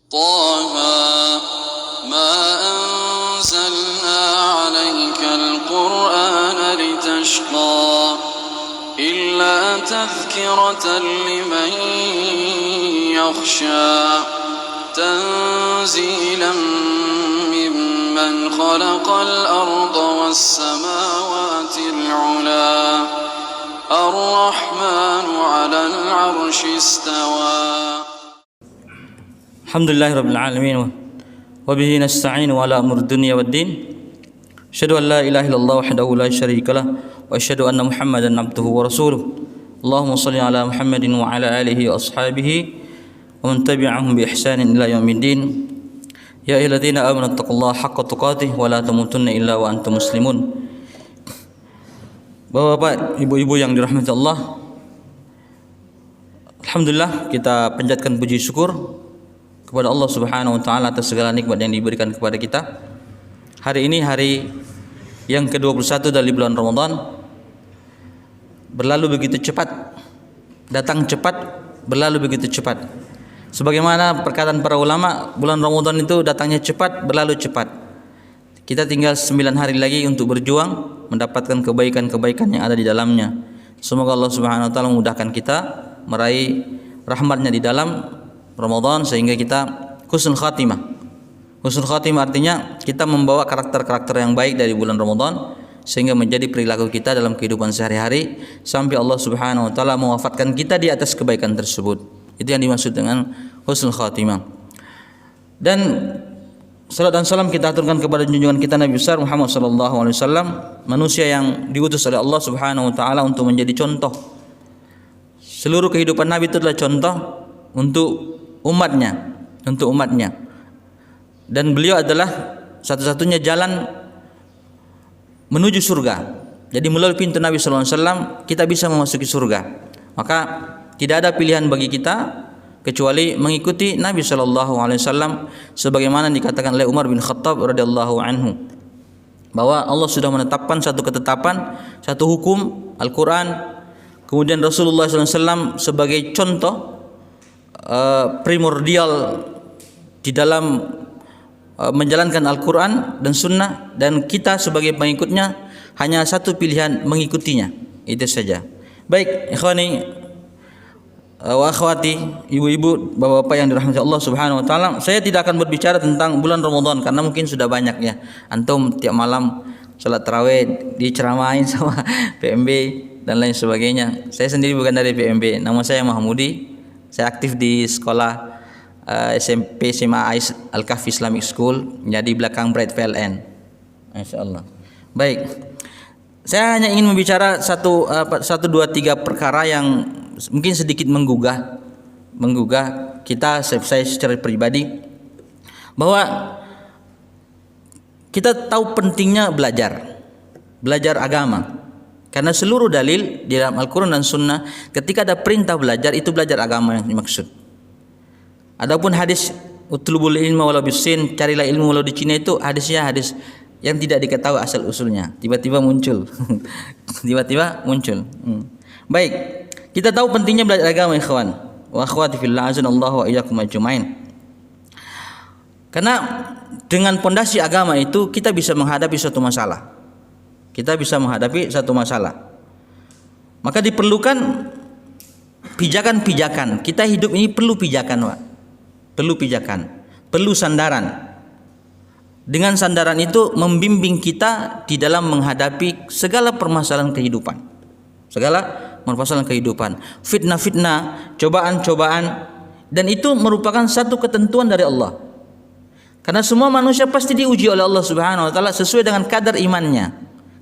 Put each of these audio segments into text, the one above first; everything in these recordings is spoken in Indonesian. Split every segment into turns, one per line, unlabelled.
طه ما أنزلنا عليك القرآن لتشقى إلا تذكرة لمن يخشى تنزيلا ممن خلق الأرض والسماوات العلى الرحمن على العرش استوى.
Alhamdulillahi rabbil alamin wa bihi nasta'inu ala umuri dunya waddin. Asyhadu an la ilaha illallah wahdahu la syarikalah wa asyhadu anna Muhammadan abduhu wa rasuluh. Allahumma shalli ala Muhammadin wa ala alihi wa ashabihi wa man tabi'ahum bi ihsanin ila yaumiddin. Ya ayyuhalladzina amanu taqullaha haqqa tuqatih wa la tamutunna illa wa antum muslimun. Bapak-bapak, ibu-ibu yang dirahmati Allah, alhamdulillah kita panjatkan puji syukur kepada Allah Subhanahu wa taala atas segala nikmat yang diberikan kepada kita. Hari ini hari yang ke-21 dari bulan Ramadan. Berlalu begitu cepat. Datang cepat, berlalu begitu cepat. Sebagaimana perkataan para ulama, bulan Ramadan itu datangnya cepat, berlalu cepat. Kita tinggal 9 hari lagi untuk berjuang mendapatkan kebaikan-kebaikan yang ada di dalamnya. Semoga Allah Subhanahu wa taala memudahkan kita meraih rahmatnya di dalam Ramadan sehingga kita husnul khatimah. Husnul khatimah artinya kita membawa karakter-karakter yang baik dari bulan Ramadan sehingga menjadi perilaku kita dalam kehidupan sehari-hari sampai Allah Subhanahu wa taala mewafatkan kita di atas kebaikan tersebut. Itu yang dimaksud dengan husnul khatimah. Dan salat dan salam kita aturkan kepada junjungan kita Nabi besar Muhammad sallallahu alaihi wasallam, manusia yang diutus oleh Allah Subhanahu wa taala untuk menjadi contoh. Seluruh kehidupan Nabi itu adalah contoh untuk umatnya, dan beliau adalah satu-satunya jalan menuju surga. Jadi melalui pintu Nabi sallallahu alaihi wasallam kita bisa memasuki surga. Maka tidak ada pilihan bagi kita kecuali mengikuti Nabi sallallahu alaihi wasallam sebagaimana dikatakan oleh Umar bin Khattab radhiyallahu anhu bahwa Allah sudah menetapkan satu ketetapan, satu hukum Al-Qur'an, kemudian Rasulullah sallallahu alaihi wasallam sebagai contoh primordial di dalam menjalankan Al-Quran dan Sunnah, dan kita sebagai pengikutnya hanya satu pilihan, mengikutinya. Itu saja. Baik, ikhwani wa akhwati, ibu-ibu, bapak-bapak yang dirahmati Allah Subhanahu wa taala, saya tidak akan berbicara tentang bulan Ramadan karena mungkin sudah banyak ya. Antum tiap malam salat tarawih diceramain sama PMB dan lain sebagainya. Saya sendiri bukan dari PMB, nama saya Mahmudi. Saya aktif di sekolah SMP SMA Al-Kahfi Islamic School, jadi belakang Bright PLN. Masya Allah. Baik, saya hanya ingin membicara satu, dua, tiga perkara yang mungkin sedikit menggugah kita, saya secara pribadi, bahwa kita tahu pentingnya belajar agama. Karena seluruh dalil di dalam Al-Quran dan Sunnah ketika ada perintah belajar, itu belajar agama yang dimaksud. Adapun hadis utlubul ilma walau bisin, carilah ilmu walau di Cina, itu hadisnya hadis yang tidak diketahui asal usulnya, tiba-tiba muncul. Baik, kita tahu pentingnya belajar agama, ikhwan wa akhwati fillah, azanallahu wa iyyakum ajmain. Karena dengan pondasi agama itu kita bisa menghadapi suatu masalah. Maka diperlukan pijakan-pijakan. Kita hidup ini perlu pijakan, Pak. Perlu sandaran. Dengan sandaran itu membimbing kita di dalam menghadapi segala permasalahan kehidupan. Fitnah-fitnah, cobaan-cobaan, dan itu merupakan satu ketentuan dari Allah. Karena semua manusia pasti diuji oleh Allah Subhanahu wa taala sesuai dengan kadar imannya,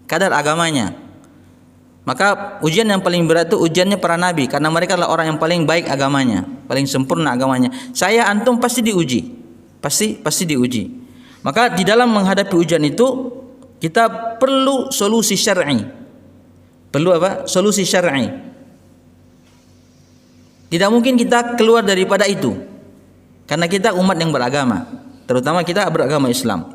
kadar agamanya. Maka ujian yang paling berat itu ujiannya para nabi, karena mereka adalah orang yang paling baik agamanya, paling sempurna agamanya. Saya antum pasti diuji. Pasti diuji. Maka di dalam menghadapi ujian itu kita perlu solusi syar'i. Solusi syar'i. Tidak mungkin kita keluar daripada itu. Karena kita umat yang beragama, terutama kita beragama Islam.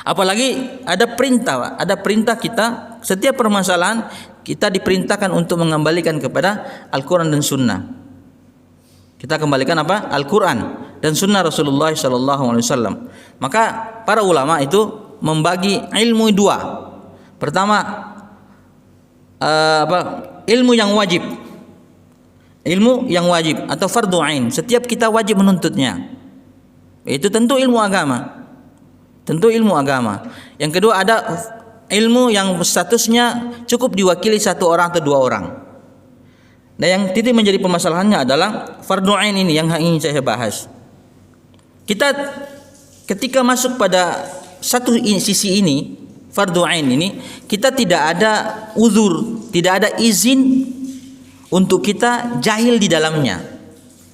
Apalagi ada perintah kita, setiap permasalahan kita diperintahkan untuk mengembalikan kepada Al-Quran dan Sunnah. Kita kembalikan apa? Al-Quran. dan sunnah Rasulullah SAW. Maka para ulama itu membagi ilmu dua. Pertama, ilmu yang wajib. Ilmu yang wajib atau fardu ain. Setiap kita wajib menuntutnya. Itu tentu ilmu agama. Tentu ilmu agama. Yang kedua ada ilmu yang statusnya cukup diwakili satu orang atau dua orang. Nah, yang titik menjadi permasalahannya adalah fardu ain ini yang ingin saya bahas. Kita ketika masuk pada satu sisi ini, fardu ain ini, kita tidak ada uzur, tidak ada izin untuk kita jahil di dalamnya.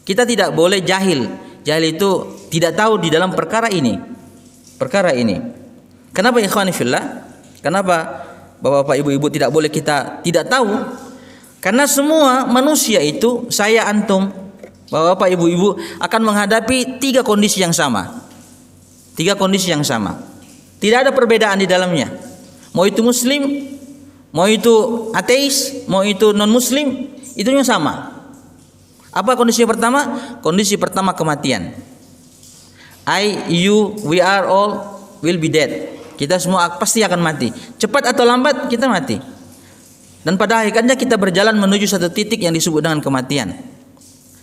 Kita tidak boleh jahil. Jahil itu tidak tahu di dalam perkara ini. Perkara ini. Kenapa ikhwani fillah? Kenapa Bapak-bapak, ibu-ibu tidak boleh kita tidak tahu? Karena semua manusia itu, saya, antum, Bapak-bapak, ibu-ibu akan menghadapi tiga kondisi yang sama. Tiga kondisi yang sama. Tidak ada perbedaan di dalamnya. Mau itu muslim, mau itu ateis, mau itu non muslim, itunya sama. Apa kondisi pertama? Kondisi pertama kematian. I, you, we are all will be dead. Kita semua pasti akan mati. Cepat atau lambat kita mati. Dan pada hakikatnya kita berjalan menuju satu titik yang disebut dengan kematian.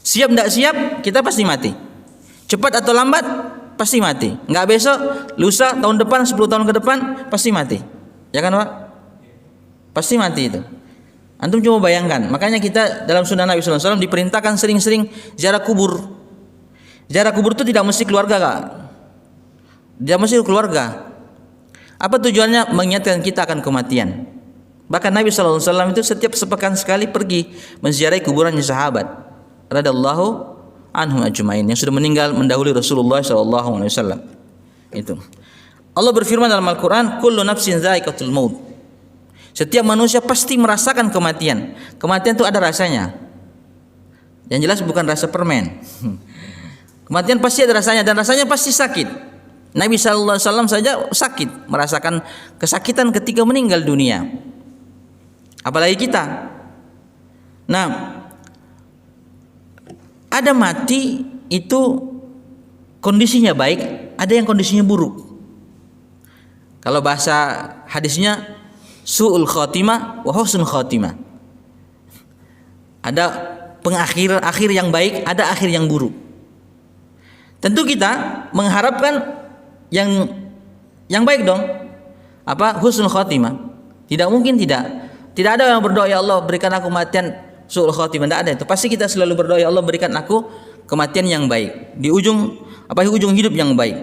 Siap tidak siap, kita pasti mati. Cepat atau lambat, pasti mati. Enggak besok, lusa, tahun depan, 10 tahun ke depan, pasti mati. Ya kan Pak? Pasti mati itu. Antum coba bayangkan. Makanya kita dalam sunnah Nabi SAW diperintahkan sering-sering ziarah kubur. Ziarah kubur itu tidak mesti keluarga, Kak. Tidak mesti keluarga. Apa tujuannya? Mengingatkan kita akan kematian. Bahkan Nabi SAW itu setiap sepekan sekali pergi menziarahi kuburannya sahabat radhiyallahu anhum ajmain yang sudah meninggal mendahului Rasulullah SAW. Itu. Allah berfirman dalam Al-Quran, kullu nafsin dha'iqatul maut. Setiap manusia pasti merasakan kematian. Kematian itu ada rasanya. Yang jelas bukan rasa permen. Kematian pasti ada rasanya dan rasanya pasti sakit. Nabi SAW saja sakit, merasakan kesakitan ketika meninggal dunia. Apalagi kita. Nah, ada mati itu kondisinya baik, ada yang kondisinya buruk. Kalau bahasa hadisnya su'ul khatimah wa husnul khatimah. Ada akhir yang baik, ada akhir yang buruk. Tentu kita mengharapkan yang baik dong. Apa? Husnul khatimah. Tidak mungkin tidak. Tidak ada yang berdoa ya Allah berikan aku kematian su'ul khatimah. Tidak ada itu. Pasti kita selalu berdoa ya Allah berikan aku kematian yang baik. Di ujung hidup yang baik.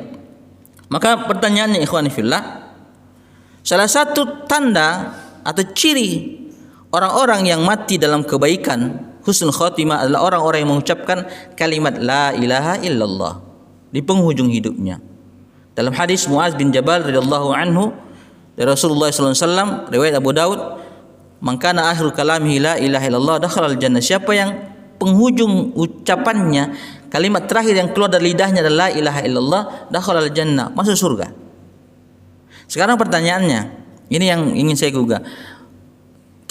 Maka pertanyaannya ikhwani fillah, salah satu tanda atau ciri orang-orang yang mati dalam kebaikan husnul khatimah adalah orang-orang yang mengucapkan kalimat la ilaha illallah di penghujung hidupnya. Dalam hadis Muaz bin Jabal radhiyallahu anhu dari Rasulullah sallallahu alaihi wasallam, riwayat Abu Daud, "Man kana akhir kalamihi la ilaha illallah dakhala al-jannah." Siapa yang penghujung ucapannya, kalimat terakhir yang keluar dari lidahnya adalah la ilaha illallah, dakhala al-jannah, masuk surga. Sekarang pertanyaannya, ini yang ingin saya gugah.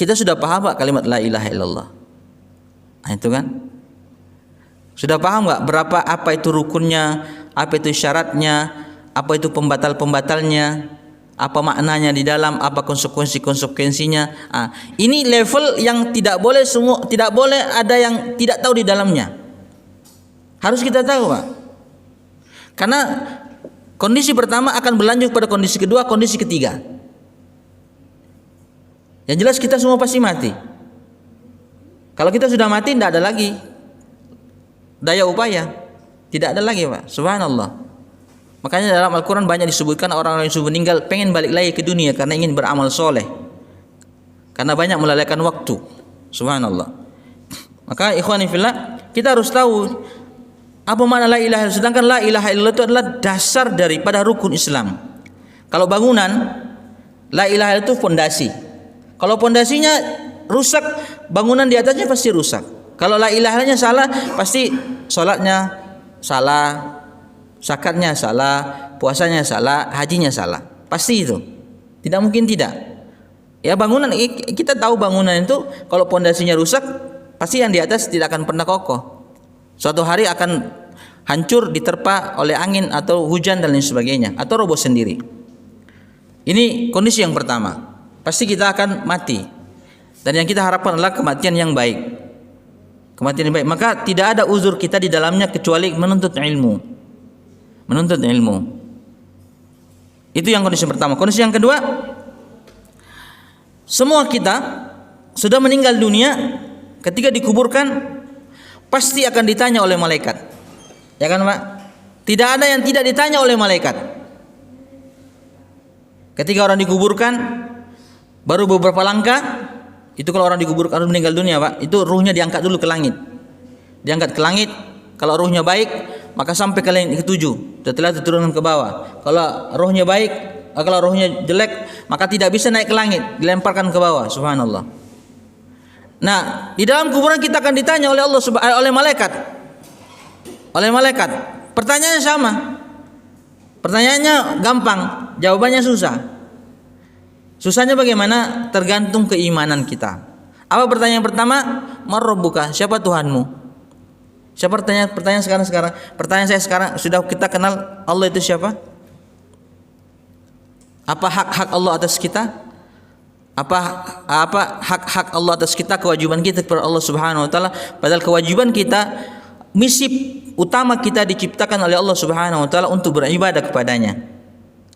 Kita sudah paham enggak kalimat la ilaha illallah? Nah, itu kan? Sudah paham enggak apa itu rukunnya, apa itu syaratnya? Apa itu pembatal-pembatalnya? Apa maknanya di dalam? Apa konsekuensinya? Ini level yang tidak boleh ada yang tidak tahu di dalamnya. Harus kita tahu, Pak. Karena kondisi pertama akan berlanjut pada kondisi kedua, kondisi ketiga. Yang jelas kita semua pasti mati. Kalau kita sudah mati, tidak ada lagi daya upaya. Tidak ada lagi, Pak. Subhanallah. Makanya dalam Al-Quran banyak disebutkan orang-orang yang sudah meninggal pengen balik lagi ke dunia karena ingin beramal soleh, karena banyak melalaikan waktu. Subhanallah. Maka ikhwani fillah, kita harus tahu apa makna la ilaha illallah. Sedangkan la ilaha illallah itu adalah dasar daripada rukun Islam. Kalau bangunan, la ilaha itu fondasi. Kalau fondasinya rusak, bangunan di atasnya pasti rusak. Kalau la ilahanya salah, pasti sholatnya salah, zakatnya salah, puasanya salah, hajinya salah. Pasti itu. Tidak mungkin tidak. Ya bangunan, kita tahu bangunan itu kalau pondasinya rusak, pasti yang di atas tidak akan pernah kokoh. Suatu hari akan hancur diterpa oleh angin atau hujan dan lain sebagainya, atau roboh sendiri. Ini kondisi yang pertama. Pasti kita akan mati. Dan yang kita harapkan adalah kematian yang baik. Kematian yang baik. Maka tidak ada uzur kita di dalamnya kecuali menuntut ilmu. Menuntut ilmu. Itu yang kondisi pertama. Kondisi yang kedua, semua kita sudah meninggal dunia, ketika dikuburkan pasti akan ditanya oleh malaikat. Ya kan, Pak? Tidak ada yang tidak ditanya oleh malaikat. Ketika orang dikuburkan, baru beberapa langkah, itu kalau orang dikuburkan, orang meninggal dunia, Pak, itu ruhnya diangkat dulu ke langit. Diangkat ke langit, kalau ruhnya baik, maka sampai ke langit ke-7, setelah diturunkan ke bawah. Kalau ruhnya baik, kalau ruhnya jelek, maka tidak bisa naik ke langit, dilemparkan ke bawah. Subhanallah. Nah, di dalam kuburan kita akan ditanya oleh Allah oleh malaikat. Oleh malaikat. Pertanyaannya sama. Pertanyaannya gampang, jawabannya susah. Susahnya bagaimana? Tergantung keimanan kita. Apa pertanyaan pertama? Man rabbuka? Siapa Tuhanmu? Siapa pertanyaan sekarang? Pertanyaan saya sekarang, sudah kita kenal Allah itu siapa? Apa hak-hak Allah atas kita? Apa hak-hak Allah atas kita, kewajiban kita kepada Allah Subhanahu wa taala? Padahal kewajiban kita, misi utama kita diciptakan oleh Allah Subhanahu wa taala untuk beribadah kepadanya.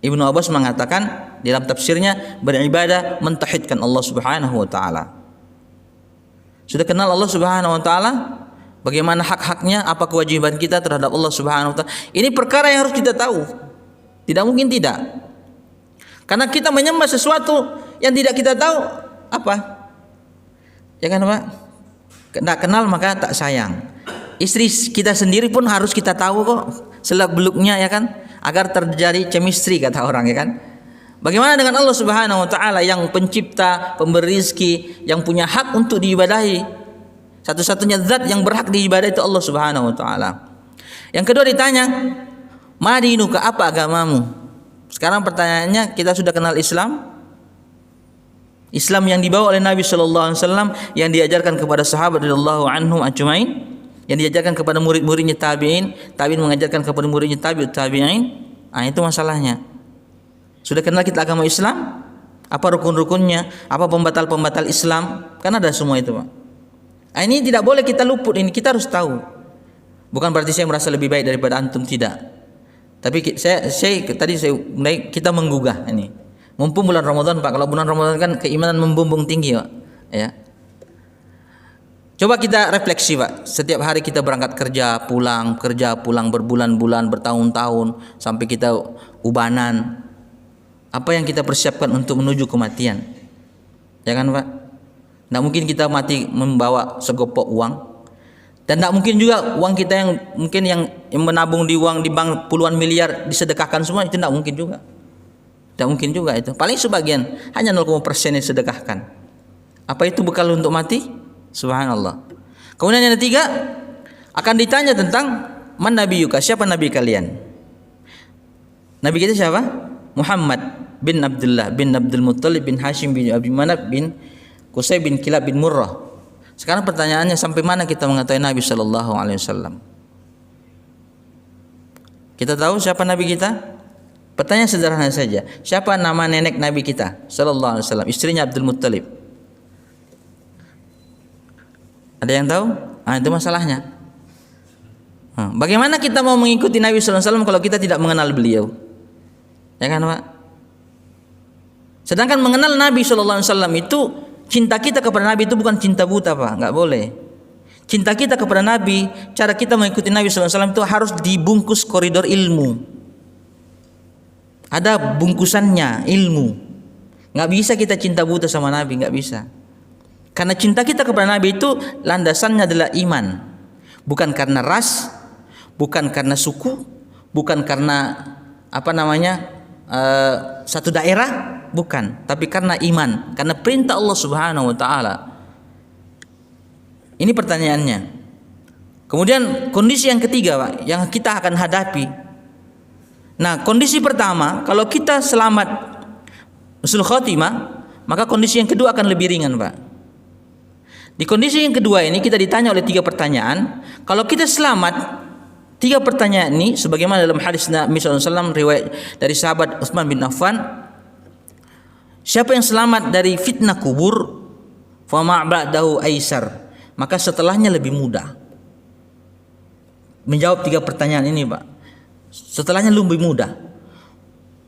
Ibnu Abbas mengatakan dalam tafsirnya, beribadah mentauhidkan Allah Subhanahu wa taala. Sudah kenal Allah Subhanahu wa taala? Bagaimana hak-haknya, apa kewajiban kita terhadap Allah Subhanahu wa taala? Ini perkara yang harus kita tahu. Tidak mungkin tidak. Karena kita menyembah sesuatu yang tidak kita tahu, apa? Ya kan, Pak? Tidak kenal maka tak sayang. Istri kita sendiri pun harus kita tahu kok seluk-beluknya, ya kan? Agar terjadi chemistry, kata orang, ya kan? Bagaimana dengan Allah Subhanahu wa taala yang pencipta, pemberi rezeki, yang punya hak untuk diibadahi? Satu-satunya zat yang berhak diibadahi itu Allah Subhanahu wa taala. Yang kedua ditanya, "Madinuka?" Apa agamamu? Sekarang pertanyaannya, kita sudah kenal Islam? Islam yang dibawa oleh Nabi sallallahu alaihi wasallam, yang diajarkan kepada sahabat radhiyallahu anhum ajmain, yang diajarkan kepada murid-muridnya tabi'in, tabi'in mengajarkan kepada muridnya tabi'ut tabi'in. Itu masalahnya. Sudah kenal kita agama Islam? Apa rukun-rukunnya? Apa pembatal-pembatal Islam? Kan ada semua itu, Pak. Ini tidak boleh kita luput, ini kita harus tahu. Bukan berarti saya merasa lebih baik daripada antum, tidak. Tapi kita menggugah ini. Mumpung bulan Ramadan, Pak. Kalau bulan Ramadan kan keimanan membumbung tinggi, Pak. Ya. Coba kita refleksi, Pak. Setiap hari kita berangkat kerja pulang berbulan-bulan, bertahun-tahun, sampai kita ubanan. Apa yang kita persiapkan untuk menuju kematian? Ya kan, Pak? Tidak mungkin kita mati membawa segopok uang. Dan tidak mungkin juga uang kita yang mungkin yang menabung di uang di bank puluhan miliar disedekahkan semua, itu tidak mungkin juga. Tidak mungkin juga itu. Paling sebagian, hanya 0,% yang sedekahkan. Apa itu bekal untuk mati? Subhanallah. Kemudian yang ketiga, akan ditanya tentang man nabiyuka? Siapa nabi kalian? Nabi kita siapa? Muhammad bin Abdullah bin Abdul Muttalib bin Hashim bin Abdul Manaf bin Qusay bin Kilab bin Murrah. Sekarang pertanyaannya, sampai mana kita mengetahui Nabi sallallahu alaihi wasallam? Kita tahu siapa nabi kita? Pertanyaan sederhana saja. Siapa nama nenek nabi kita sallallahu alaihi wasallam? Istrinya Abdul Muttalib. Ada yang tahu? Itu masalahnya. Bagaimana kita mau mengikuti Nabi sallallahu alaihi wasallam kalau kita tidak mengenal beliau? Ya kan, Pak? Sedangkan mengenal Nabi sallallahu alaihi wasallam itu, cinta kita kepada Nabi itu bukan cinta buta, Pak. Enggak boleh. Cinta kita kepada Nabi, cara kita mengikuti Nabi sallallahu alaihi wasallam itu harus dibungkus koridor ilmu. Ada bungkusannya, ilmu. Enggak bisa kita cinta buta sama Nabi, enggak bisa. Karena cinta kita kepada Nabi itu landasannya adalah iman. Bukan karena ras, bukan karena suku, bukan karena satu daerah, bukan, tapi karena iman, karena perintah Allah Subhanahu wa taala. Ini pertanyaannya. Kemudian kondisi yang ketiga, Pak, yang kita akan hadapi. Nah, kondisi pertama, kalau kita selamat husnul khotimah, maka kondisi yang kedua akan lebih ringan, Pak. Di kondisi yang kedua ini kita ditanya oleh 3 pertanyaan. Kalau kita selamat, Tiga pertanyaan ini sebagaimana dalam hadis Nabi SAW riwayat dari sahabat Utsman bin Affan, siapa yang selamat dari fitnah kubur, fa ma ba'dahu aisar, maka setelahnya lebih mudah. Menjawab tiga pertanyaan ini, Pak. Setelahnya lebih mudah.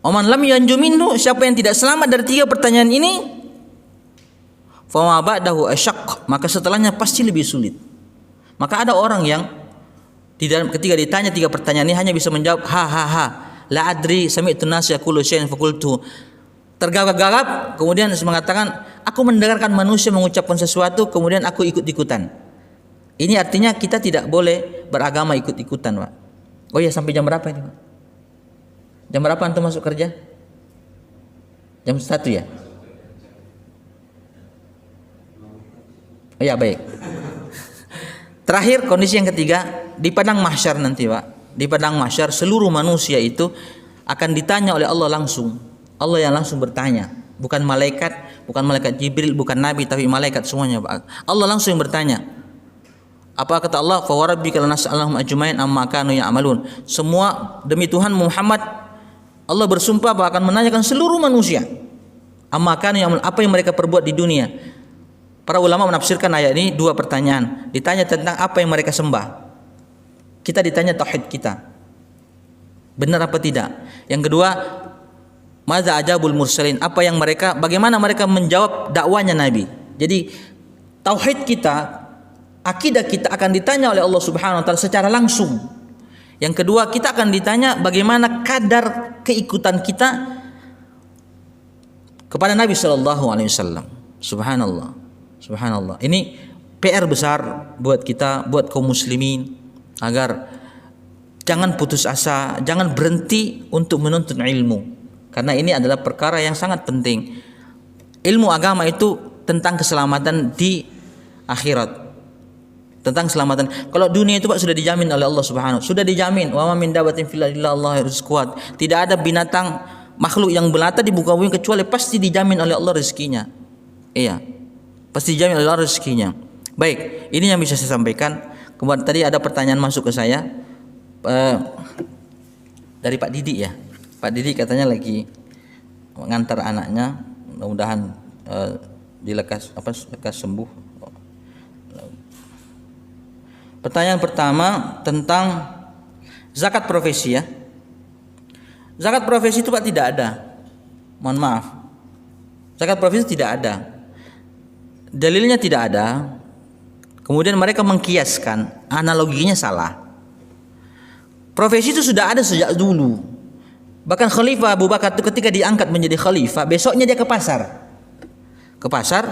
Oman lam yanju minhu, siapa yang tidak selamat dari tiga pertanyaan ini, fa ma ba'dahu asyaq, maka setelahnya pasti lebih sulit. Maka ada orang yang ketika ditanya tiga pertanyaan ini hanya bisa menjawab ha la adri sami'tu nas yaqulu syai'an faqultu, tergagap-gagap kemudian mengatakan aku mendengarkan manusia mengucapkan sesuatu kemudian aku ikut-ikutan. Ini artinya kita tidak boleh beragama ikut-ikutan, Pak. Oh ya, sampai jam berapa ini, Pak? Jam berapa antum masuk kerja? Jam 1 ya? Oh ya, baik. Terakhir, kondisi yang ketiga, di padang mahsyar nanti, Pak. Di padang mahsyar seluruh manusia itu akan ditanya oleh Allah langsung. Allah yang langsung bertanya, bukan malaikat Jibril, bukan nabi, tapi malaikat semuanya, Pak. Allah langsung yang bertanya. Apa kata Allah? Fa warabbika lanas'alahum ajmain amma kanu ya'malun. Semua demi Tuhan Muhammad, Allah bersumpah bahwa akan menanyakan seluruh manusia amma kanu ya'malun, apa yang mereka perbuat di dunia. Para ulama menafsirkan ayat ini dua pertanyaan. Ditanya tentang apa yang mereka sembah. Kita ditanya tauhid kita. Benar apa tidak? Yang kedua, madza ajabul mursalin, bagaimana mereka menjawab dakwanya Nabi. Jadi tauhid kita, akidah kita akan ditanya oleh Allah Subhanahu wa taala secara langsung. Yang kedua, kita akan ditanya bagaimana kadar keikutan kita kepada Nabi sallallahu alaihi wasallam. Subhanallah. Subhanallah. Ini PR besar buat kita, buat kaum muslimin, agar jangan putus asa, jangan berhenti untuk menuntut ilmu. Karena ini adalah perkara yang sangat penting. Ilmu agama itu tentang keselamatan di akhirat. Tentang keselamatan. Kalau dunia itu Pak sudah dijamin oleh Allah Subhanahu, sudah dijamin. Wa ma min dabatin fil ardi illa Allah rizquha. Tidak ada binatang makhluk yang melata di muka bumi kecuali pasti dijamin oleh Allah rezekinya. Iya. Pasti dijamin oleh Allah rezekinya. Baik, ini yang bisa saya sampaikan. Kemudian tadi ada pertanyaan masuk ke saya dari Pak Didi ya. Pak Didi katanya lagi mengantar anaknya, mudah-mudahan lekas sembuh. Pertanyaan pertama tentang zakat profesi ya. Zakat profesi itu Pak tidak ada. Mohon maaf. Zakat profesi tidak ada. Dalilnya tidak ada. Kemudian mereka mengkiaskan, analoginya salah. Profesi itu sudah ada sejak dulu. Bahkan Khalifah Abu Bakar itu ketika diangkat menjadi khalifah, besoknya dia ke pasar. Ke pasar.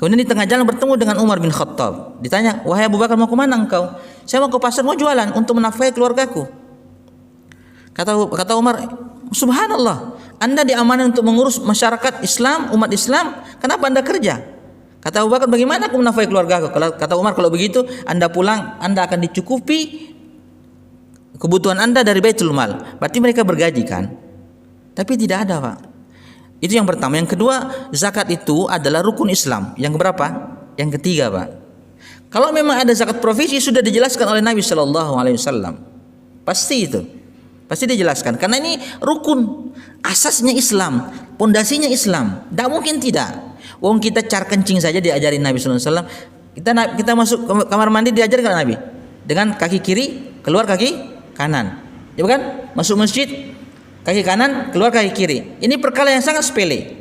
Kemudian di tengah jalan bertemu dengan Umar bin Khattab. Ditanya, wahai Abu Bakar, mau ke mana engkau? Saya mau ke pasar, mau jualan untuk menafkahi keluargaku. Kata Umar, subhanallah, Anda diamankan untuk mengurus masyarakat Islam, umat Islam, kenapa Anda kerja? Kata Abu Bakar, bagaimana aku menafkahi keluargaku? Kata Umar, kalau begitu Anda pulang, Anda akan dicukupi kebutuhan Anda dari Baitul Mal. Berarti mereka bergaji kan? Tapi tidak ada, Pak. Itu yang pertama. Yang kedua, zakat itu adalah rukun Islam. Yang berapa? Yang ketiga, Pak. Kalau memang ada zakat profesi sudah dijelaskan oleh Nabi Shallallahu Alaihi Wasallam. Pasti itu, pasti dijelaskan. Karena ini rukun, asasnya Islam, pondasinya Islam. Tidak mungkin tidak. Wong kita car kencing saja diajarin Nabi Shallallahu Alaihi Wasallam. Kita masuk ke kamar mandi diajarkan Nabi dengan kaki kiri keluar kaki kanan, ya bukan? Masuk masjid kaki kanan keluar kaki kiri. Ini perkara yang sangat sepele.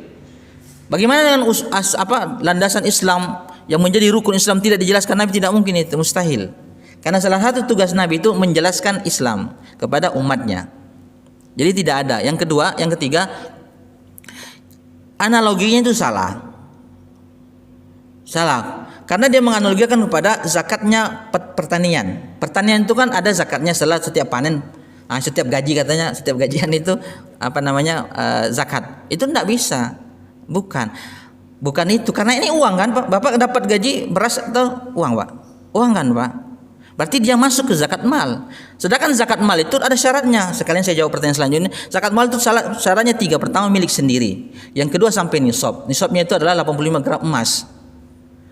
Bagaimana dengan landasan Islam yang menjadi rukun Islam tidak dijelaskan Nabi? Tidak mungkin, itu mustahil. Karena salah satu tugas Nabi itu menjelaskan Islam kepada umatnya. Jadi tidak ada. Yang kedua, yang ketiga, analoginya itu salah. Karena dia menganalogikan kepada zakatnya pertanian. Pertanian itu kan ada zakatnya setelah setiap panen. Setiap gaji katanya, setiap gajian itu zakat. Itu tidak bisa. Bukan itu. Karena ini uang kan, Pak. Bapak dapat gaji beras atau uang, Pak? Uang kan, Pak? Berarti dia masuk ke zakat mal. Sedangkan zakat mal itu ada syaratnya. Sekalian saya jawab pertanyaan selanjutnya. Zakat mal itu syaratnya 3. Pertama, milik sendiri. Yang kedua, sampai nisab. Nisabnya itu adalah 85 gram emas.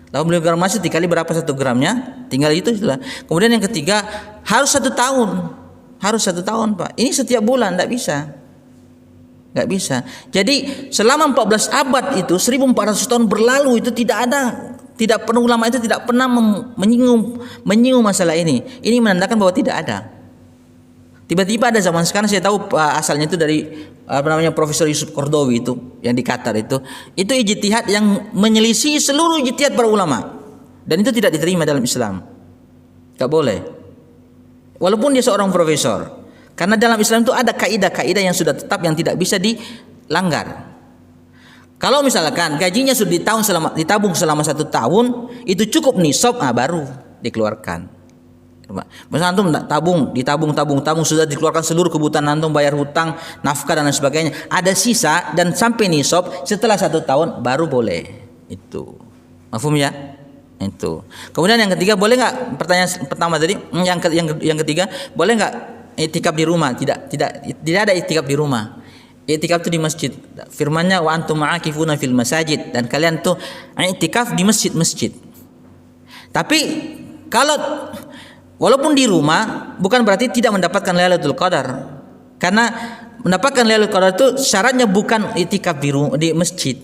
80 gram emas dikali berapa 1 gramnya, tinggal itu sudah. Kemudian yang ketiga harus 1 tahun, harus 1 tahun Pak. Ini setiap bulan, tidak bisa, nggak bisa. Jadi selama 14 abad itu 1400 tahun berlalu itu tidak pernah ulama itu tidak pernah menyinggung masalah ini. Ini menandakan bahwa tidak ada. Tiba-tiba ada zaman sekarang, saya tahu asalnya itu dari Profesor Yusuf Qaradawi itu yang di Qatar itu ijtihad yang menyelisih seluruh ijtihad para ulama, dan itu tidak diterima dalam Islam, nggak boleh walaupun dia seorang profesor, karena dalam Islam itu ada kaidah-kaidah yang sudah tetap yang tidak bisa dilanggar. Kalau misalkan gajinya sudah ditabung selama 1 tahun, itu cukup nisab, baru dikeluarkan. Misalnya antum ditabung sudah dikeluarkan seluruh kebutuhan antum, bayar hutang, nafkah dan lain sebagainya, ada sisa dan sampai nisab, setelah 1 tahun baru boleh. Itu mafhum ya? Itu. Kemudian yang ketiga, boleh nggak, pertanyaan pertama tadi, yang ketiga, boleh nggak i'tikaf di rumah? Tidak ada i'tikaf di rumah. I'tikaf itu di masjid. Firman-Nya wa antum ma'akifuna fil masajid, dan kalian tuh i'tikaf di masjid-masjid. Tapi kalau walaupun di rumah, bukan berarti tidak mendapatkan Lailatul Qadar. Karena mendapatkan Lailatul Qadar itu syaratnya bukan i'tikaf di masjid.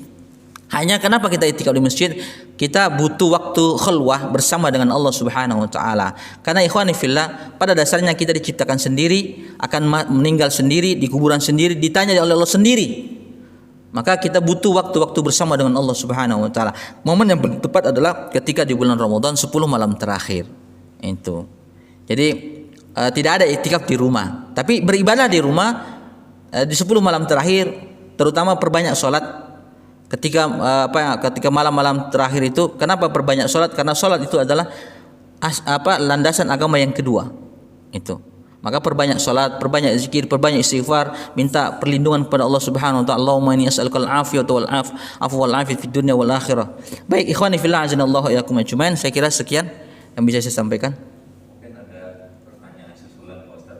Hanya kenapa kita i'tikaf di masjid? Kita butuh waktu khulwah bersama dengan Allah Subhanahu wa taala. Karena ikhwani fillah, pada dasarnya kita diciptakan sendiri, akan meninggal sendiri, di kuburan sendiri, ditanya oleh Allah sendiri. Maka kita butuh waktu-waktu bersama dengan Allah Subhanahu wa taala. Momen yang tepat adalah ketika di bulan Ramadan 10 malam terakhir. Itu. Jadi tidak ada i'tikaf di rumah, tapi beribadah di rumah di 10 malam terakhir, terutama perbanyak sholat ketika malam-malam terakhir itu. Kenapa perbanyak sholat? Karena sholat itu adalah landasan agama yang kedua. Itu. Maka perbanyak sholat, perbanyak zikir, perbanyak istighfar, minta perlindungan kepada Allah Subhanahu wa taala. Allahumma inni as'alukal afiyata wal afwa wal afiyah fid dunya wal akhirah. Baik ikhwani fillah, azanallahu iyyakum ajmain. Saya kira sekian yang bisa saya sampaikan.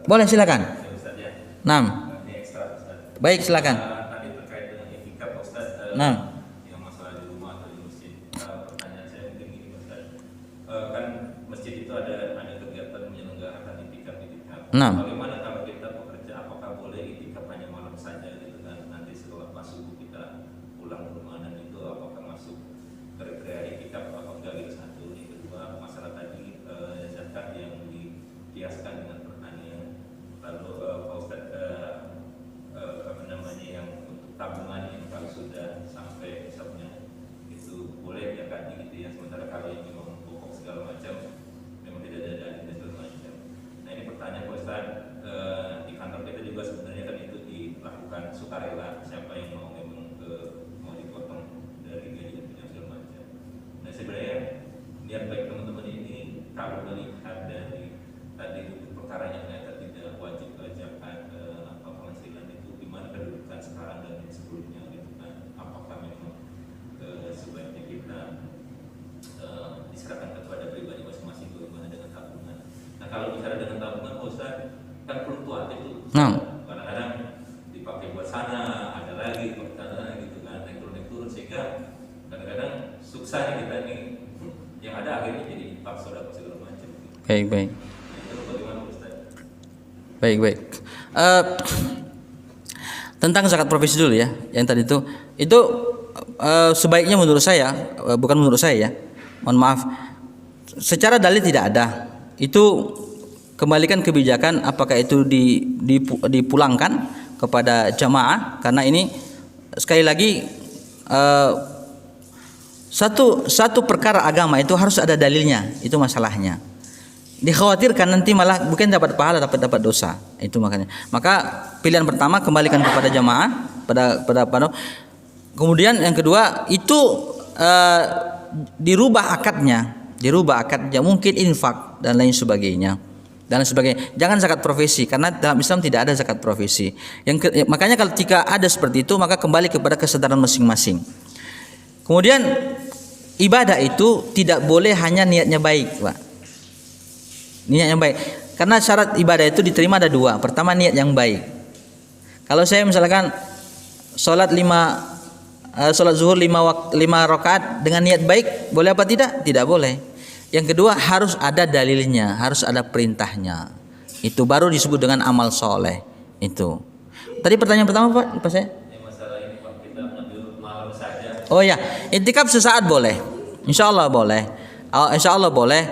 Boleh, silakan. Naam. Baik, silakan.
Tadi terkait dengan i'tikaf Ustaz.
Naam.
Yang masalah di rumah atau di masjid. Pertanyaan saya mungkin gini Ustaz. Kan masjid itu ada kegiatan menyelenggarakan i'tikaf.
Naam.
Bagaimana kalau kita bekerja, apakah boleh i'tikaf hanya malam saja gitu kan? Nanti setelah subuh kita pulang ke rumah, dan itu apakah masuk kriteria i'tikaf atau enggak gitu. Satu. Yang kedua, masalah tadi zakat yang dikiaskan dengan lalu Pak Ustadz yang untuk tabungan yang kalau sudah sampai misalnya itu boleh ya kan gitu ya, sementara kalau yang memang pokok segala macam memang tidak ada dalil dan segala macam. Nah ini pertanyaan Pak Ustadz, di kantor kita juga sebenarnya kan itu dilakukan sukarela, siapa yang mau memang mau dipotong dari gaji dan segala macam. Nah sebenarnya niat baik teman-teman ini kalau melihat dari tadi itu perkaranya ternyata tidak wajib zakat penghasilan itu, gimana kedudukan sekarang dan yang sebelumnya gitu kan? Apakah memang sebaiknya kita diserahkan kepada pribadi masing-masing, bagaimana dengan tabungan? Nah kalau bicara dengan tabungan Ustaz, kan fluktuatif itu. Kadang-kadang dipakai buat sana, ada lagi buat sana gitu kan, naik turun sehingga kadang-kadang suksesnya kita ini yang ada akhirnya jadi paksa dan segala macam.
Baik. Baik. Tentang zakat profesi dulu ya. Yang tadi itu sebaiknya menurut saya, bukan menurut saya ya. Mohon maaf. Secara dalil tidak ada. Itu kembalikan kebijakan apakah itu dipulangkan kepada jamaah, karena ini sekali lagi satu perkara agama itu harus ada dalilnya, itu masalahnya. Dikhawatirkan nanti malah bukan dapat pahala tapi dapat dosa. Itu makanya. Maka pilihan pertama kembalikan kepada jamaah, pada kemudian yang kedua itu dirubah akadnya, mungkin infak dan lain sebagainya. Jangan zakat profesi, karena dalam Islam tidak ada zakat profesi. Makanya kalau jika ada seperti itu, maka kembali kepada kesadaran masing-masing. Kemudian ibadah itu tidak boleh hanya niatnya baik, Pak. Niat yang baik. Karena syarat ibadah itu diterima ada dua. Pertama niat yang baik. Kalau saya misalkan sholat 5 salat zuhur 5 rakaat dengan niat baik, boleh apa tidak? Tidak boleh. Yang kedua, harus ada dalilnya, harus ada perintahnya. Itu baru disebut dengan amal soleh. Itu. Tadi pertanyaan pertama Pak, saya?
Masalah ini Pak, kita ngambil malam saja.
Oh ya, iktikaf sesaat boleh. Insya Allah boleh. Insya Allah boleh.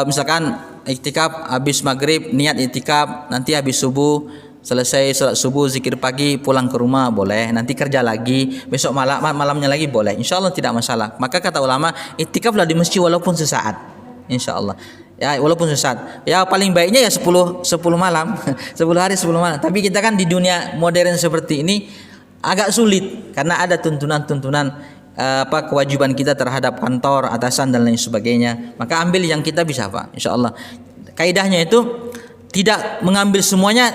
Misalkan iktikaf habis maghrib, niat iktikaf, nanti habis subuh, selesai sholat subuh, zikir pagi, pulang ke rumah boleh. Nanti kerja lagi, besok malamnya lagi boleh. Insya Allah tidak masalah. Maka kata ulama, iktikaflah di masjid walaupun sesaat. Insya Allah. Ya walaupun sesaat. Ya paling baiknya ya 10 malam, 10 hari 10 malam. Tapi kita kan di dunia modern seperti ini agak sulit karena ada tuntunan-tuntunan kewajiban kita terhadap kantor, atasan dan lain sebagainya. Maka ambil yang kita bisa Pak. Insya Allah. Kaidahnya itu tidak mengambil semuanya.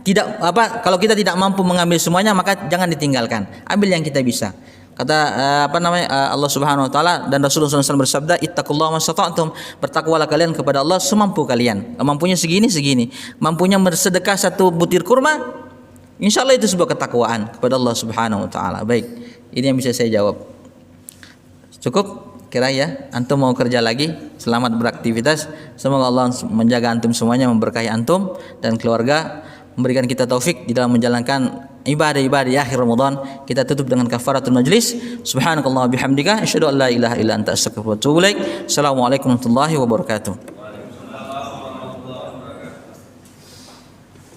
Tidak kalau kita tidak mampu mengambil semuanya maka jangan ditinggalkan. Ambil yang kita bisa. Kata Allah Subhanahu wa taala dan Rasulullah SAW bersabda, "Ittaqullaha mastata'tum." Bertakwalah kalian kepada Allah semampu kalian. Mampunya segini. Mampunya bersedekah 1 butir kurma, insyaallah itu sebuah ketakwaan kepada Allah Subhanahu wa taala. Baik, ini yang bisa saya jawab. Cukup? Kira ya, antum mau kerja lagi, selamat beraktivitas. Semoga Allah menjaga antum semuanya, memberkahi antum dan keluarga, memberikan kita taufik di dalam menjalankan ibadah-ibadah di akhir Ramadan. Kita tutup dengan kafaratul majlis. Subhanakallah bihamdika asyhadu an la ilaha illa anta astaghfiruka wa atubu ilaik. Assalamualaikum warahmatullahi wabarakatuh.